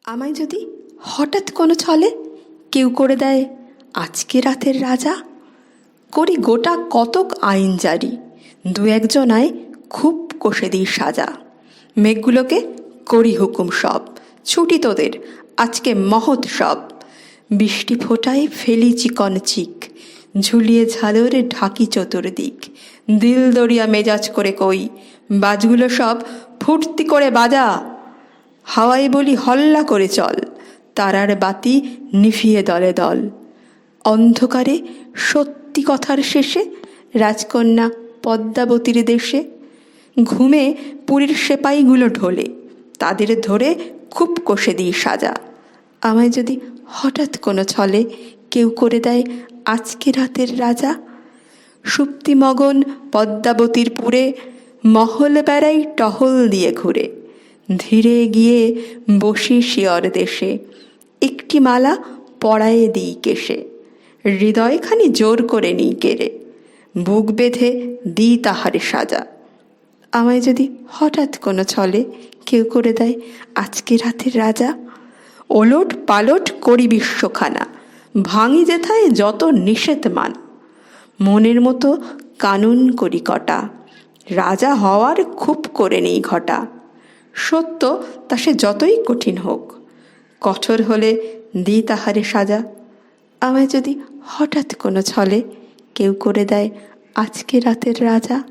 আমায় যদি হঠাৎ কোনো ছলে কেউ করে দেয় আজকে রাতের রাজা, করি গোটা কতক আইন জারি, দু একজনায় খুব কষে দিই সাজা। মেঘগুলোকে করি হুকুম সব, ছুটি তোদের আজকে মহোৎসব। বৃষ্টি ফোটায় ফেলি চিকন চিক, ঝুলিয়ে ঝালরে ঢাকি চতুর্দিক। দিল দরিয়া মেজাজ করে কই, বাজগুলো সব ফুর্তি করে বাজা। হাওয়ায় বলি হল্লা করে চল, তারার বাতি নিভিয়ে দলে দল। অন্ধকারে সত্যি কথার শেষে রাজকন্যা পদ্মাবতীর দেশে। ঘুমে পুরীর সেপাইগুলো ঢোলে, তাদের ধরে খুব কষে দিই সাজা। আমায় যদি হঠাৎ কোনো ছলে কেউ করে দেয় আজকে রাতের রাজা, সুপ্তিমগন পদ্মাবতীর পুরে মহল বেড়াই টহল দিয়ে ঘুরে। ধীরে গিয়ে বসি শিয়র দেশে, একটি মালা পরায়ে দিই কেশে। হৃদয়খানি জোর করে নিই কেড়ে, বুক বেঁধে দিই তাহারে সাজা। আমায় যদি হঠাৎ কোনো ছলে কেউ করে দেয় আজকে রাতের রাজা, ওলট পালট করি বিশ্বখানা, ভাঙি যেথায় যত নিষেধ মান। মনের মতো কানুন করি কটা, রাজা হওয়ার খুব করে নেই ঘটা। সত্য তা সে যতই কঠিন হোক, কঠোর হলে দিই তাহারে সাজা। আমায় যদি হঠাৎ কোনো ছলে কেউ করে দেয় আজকে রাতের রাজা।